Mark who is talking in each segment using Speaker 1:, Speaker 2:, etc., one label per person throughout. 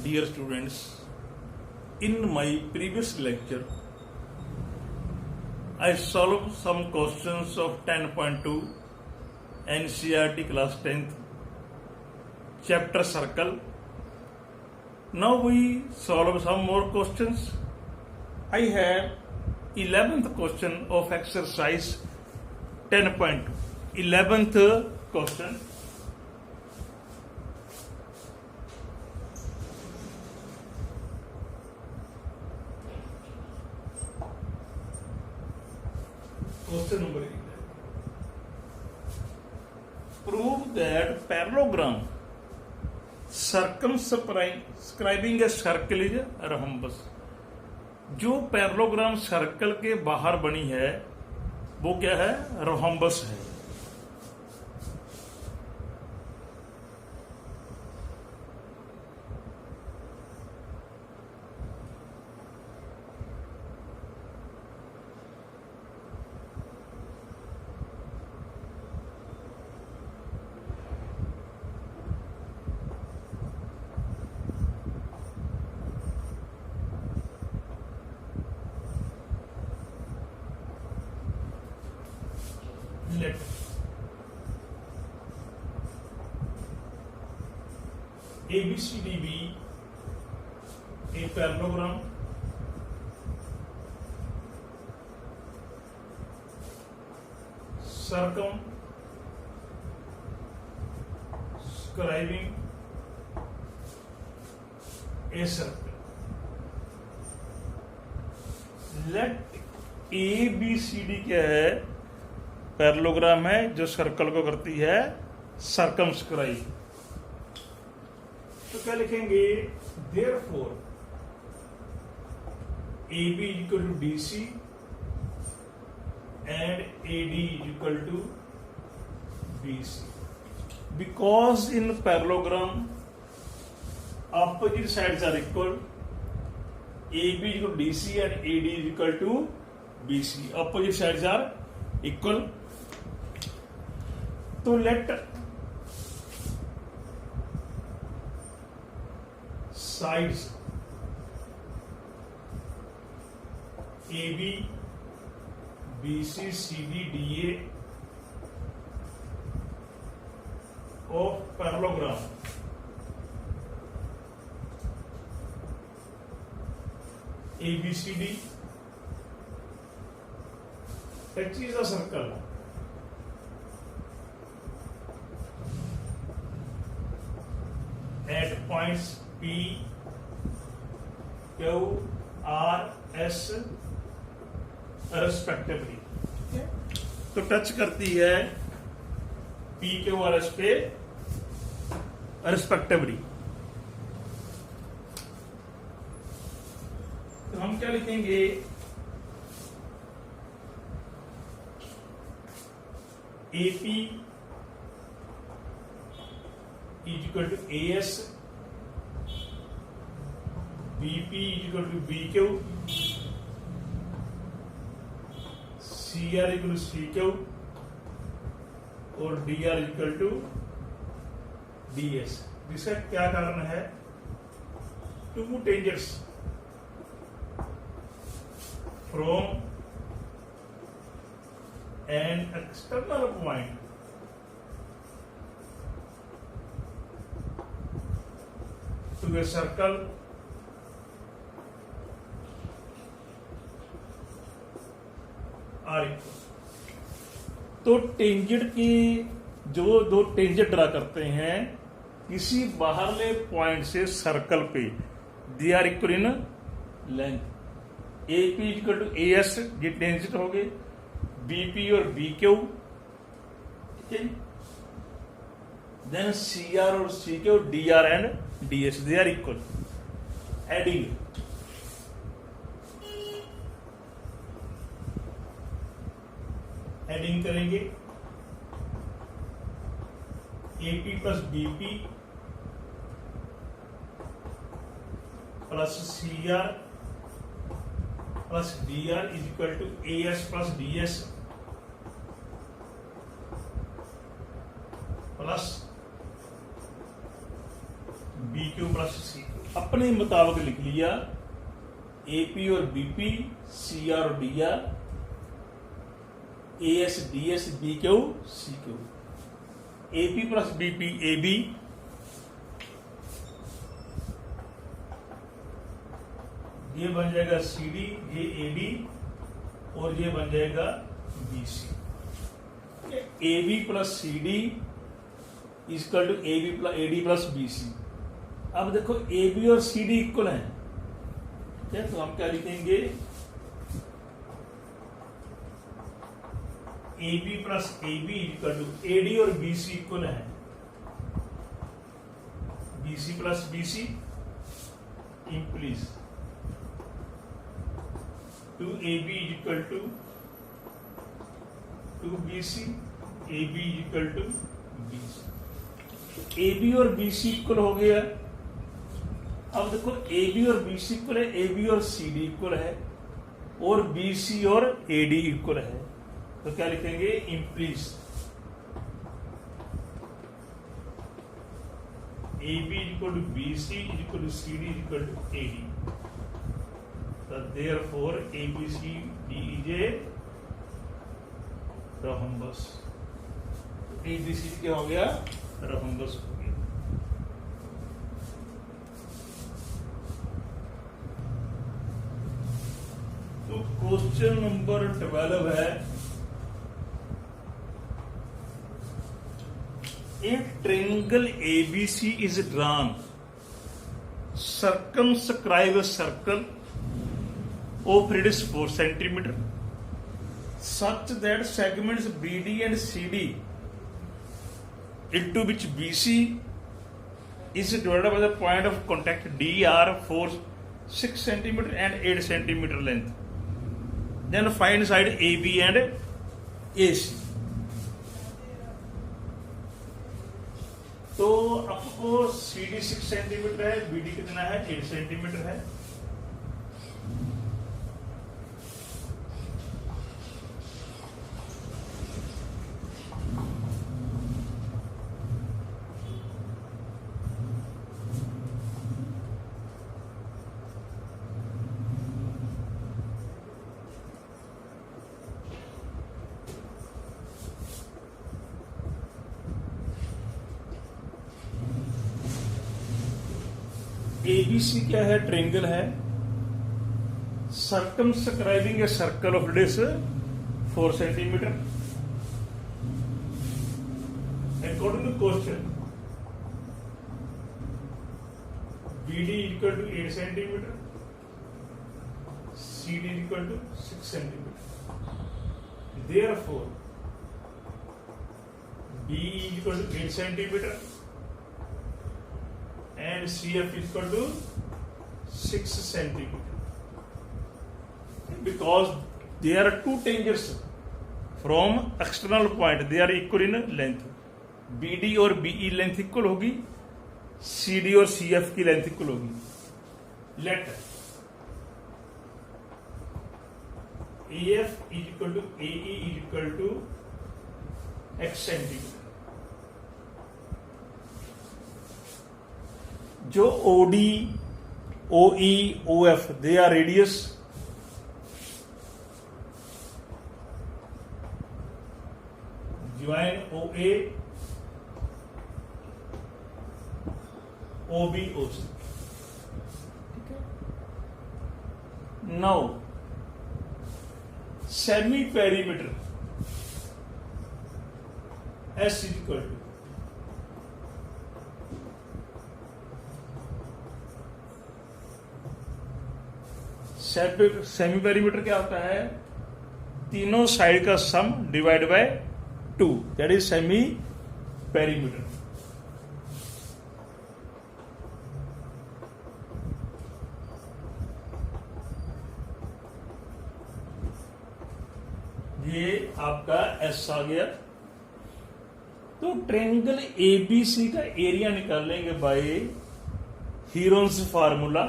Speaker 1: Dear students, in my previous lecture, I solved some questions of 10.2 NCERT class 10th, chapter circle. Now we solve some more questions. I have 11th question of exercise 10.2. 11th question. Question number 11. Prove that parallelogram circumscribing a circle is a rhombus. जो parallelogram circle के बाहर बनी है वो क्या है? Rhombus है. Let ABCD be a parallelogram circumscribing a circle. Let ABCD क्या है? पैरेललोग्राम है जो सर्कल को करती है सर्कमस्क्राइब. तो क्या लिखेंगे? Therefore AB is equal to DC and AD is equal to BC. Because in parallelogram opposite sides are equal, AB is equal to DC and AD is equal to BC. Opposite sides are equal. तो let sides AB, BC, CD, DA of parallelogram ABCD touches the circle at points P, Q, R, S respectively. तो touch करती है P, Q, R, S पे respectively. तो हम क्या लिखेंगे? AP is equal to AS, BP is equal to BQ, CR is equal to CQ और DR is equal to DS. जिसका क्या कारण है? Two tangents from an external point to a circle are equal. तो tangent की जो दो tangent draw करते हैं किसी बाहरले पॉइंट से सर्कल पे, they are equal in length. AP equal to AS ये टेंजेंट हो गए, BP और BQ, देन CR और CQ, DR and DS they are equal. Adding करेंगे AP plus BP plus CR plus DR is equal to AS plus DS plus B Q plus C Q अपने मुताबिक लिख लिया। AP और BP, C R और D R, A S D S, B Q C Q. AP plus BP A B, ये बन जाएगा C D, ये ए डी, और ये बन जाएगा B C. A B plus C D equal to A B plus A D plus B C. अब देखो ए बी और सी डी इक्वल है, क्या तो हम क्या लिखेंगे, A B plus A B equal to A D और बी सी इक्वल है, B C plus B C implies to A B equal to B C, A B equal to B C. A B और B C equal हो गया। अब देखो A B और B C equal है, A B और सी D equal है, और बी सी और ए डी इक्वल है, तो क्या लिखेंगे, implies A B equal to B C equal to C D equal to A D. Therefore ABCD is a rhombus। ABCD क्या हो गया, rhombus हो गया। तो क्वेश्चन नंबर 12 है, a triangle ABC is drawn, circumscribe a circle of radius 4 centimeter such that segments BD and CD into which BC is divided by the point of contact D are 6 centimeter and 8 centimeter length. Then find side AB and AC। तो आपको CD 6 centimetre है, BD कितना है, 8 centimetre है। ABC क्या है, triangle है, circumscribing a circle of radius 4 centimetre. According to question BD equal to 8 centimetre, CD equal to 6 centimetre. Therefore BE equal to 8 centimetre and CF equal to 6 centimeter, because there are two tangents from external point, they are equal in length। BD और BE length equal होगी, CD और CF की length equal होगी। Let AF is equal to AE is equal to X centimetre. जो OD, OE, OF they are radius, join OA, OB, OC। Now semi perimeter S is equal to semi perimeter क्या होता है, तीनों side का sum divide by 2, that is semi perimeter. ये आपका S आ गया। तो ट्रायंगल एबीसी का एरिया निकाल लेंगे by Heron's formula.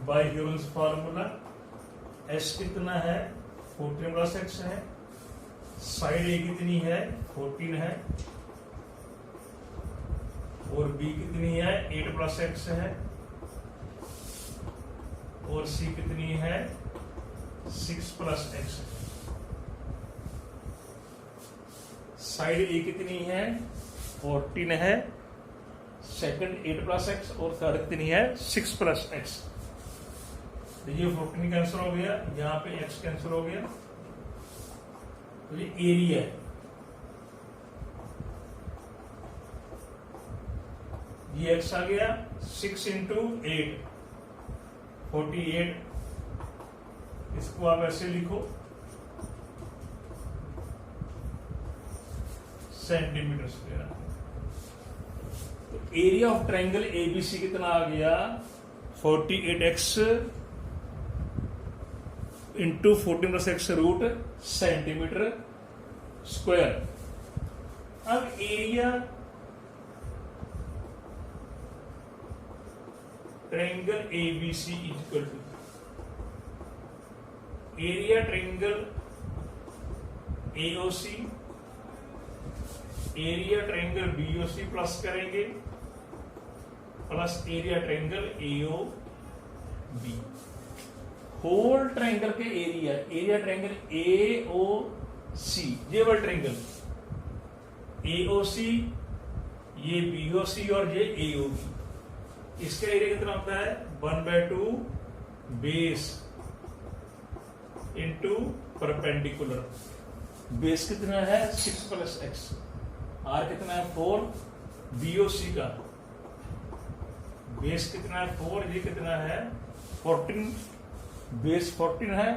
Speaker 1: By Heron's formula. S कितना है 14 प्लस एक्स है, साइड ए कितनी है 14 है, और बी कितनी है 8 प्लस एक्स है, और सी कितनी है 6 प्लस एक्स है। साइड ए कितनी है 14 है, सेकंड 8 प्लस एक्स, और थर्ड कितनी है 6 प्लस एक्स। तो ये 14 कैंसिल हो गया, यहां पे एक्स कैंसिल हो गया, तो ये एरिया है। ये एक्स आ गया 6 इंटू 8 48, इसको आप ऐसे लिखो सेंटीमीटर स्क्वायर। तो एरिया ऑफ ट्रायंगल एबीसी कितना आ गया 48x into 14 plus X root centimetre square. अब area triangle ABC equal to area triangle AOC, area triangle BOC plus करेंगे, plus area triangle AOB. Whole triangle के area, area triangle AOC, ये वाला triangle AOC, ये BOC और ये AOB, इसका area कितना होता है 1/2 बेस इंटू परपेंडिकुलर। बेस कितना है 6 प्लस एक्स, आर कितना है 4, बीओसी का बेस कितना है 4, ये कितना है 14, बेस 14 है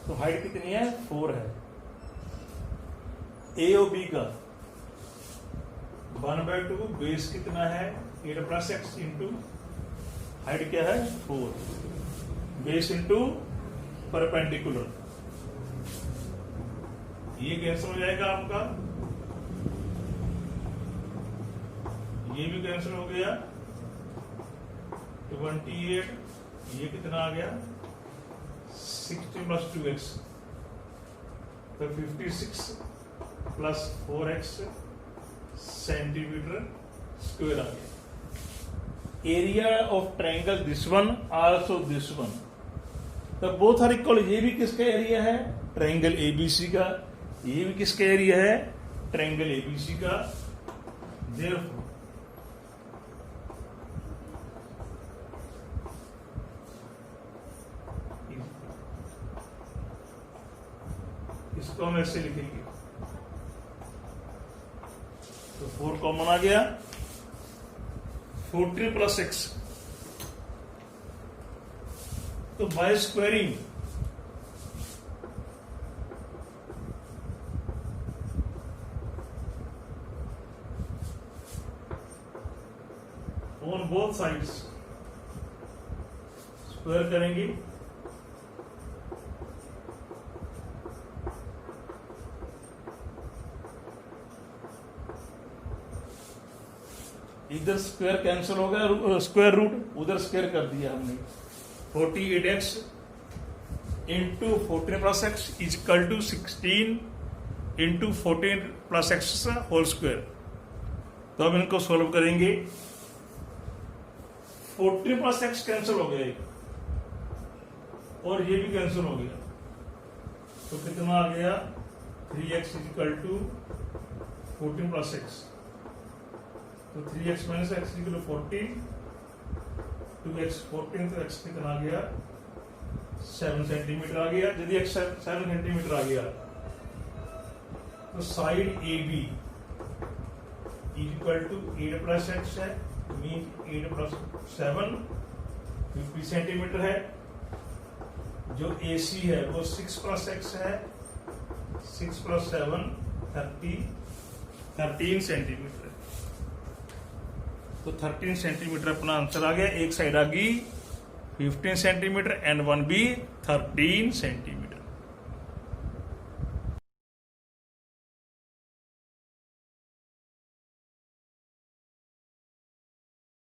Speaker 1: तो हाइट कितनी है 4 है। एओबी का 1/2 बेस कितना है 8 प्लस एक्स इंटू हाइट क्या है 4, बेस इंटू परपेंडिकुलर। ये कैंसिल हो जाएगा आपका, ये भी कैंसिल हो गया 28, ये कितना आ गया 60 प्लस 2x, तो 56 प्लस 4x सेंटीमीटर स्क्वायर आ गया। Area of triangle this one also this one, तो बोथ आर इक्वल। ये भी किसका एरिया है ट्रायंगल एबीसी का, ये भी किसका एरिया है ट्रायंगल एबीसी का। देयरफॉर इसको हम ऐसे लिखेंगे, तो 4 कॉमन आ गया, 14 प्लस एक्स, तो by squaring on both sides square करेंगे, इधर स्क्वायर कैंसिल हो गया, स्क्वायर रूट उधर स्क्वायर कर दिया हमने। 48x into 14 plus x is equal to 16 into 14 plus x whole square. तो अब इनको सॉल्व करेंगे, 14 प्लस एक्स कैंसिल हो गया और ये भी कैंसिल हो गया, तो कितना आ गया 3x is equal to 14 plus x, तो 3x minus x equal to 14, 2x 14, तो x कितना आ गया 7 सेंटीमीटर आ गया। यदि x 7 सेंटीमीटर आ गया तो side A B equal to 8 plus x है, मीन 8 प्लस 7 50 सेंटीमीटर है। जो ए सी है वो 6 प्लस एक्स है, 6 प्लस 7 13 सेंटीमीटर। तो 13 सेंटीमीटर अपना आंसर आ गया। एक साइड आ गई 15 सेंटीमीटर एंड वन भी 13 सेंटीमीटर।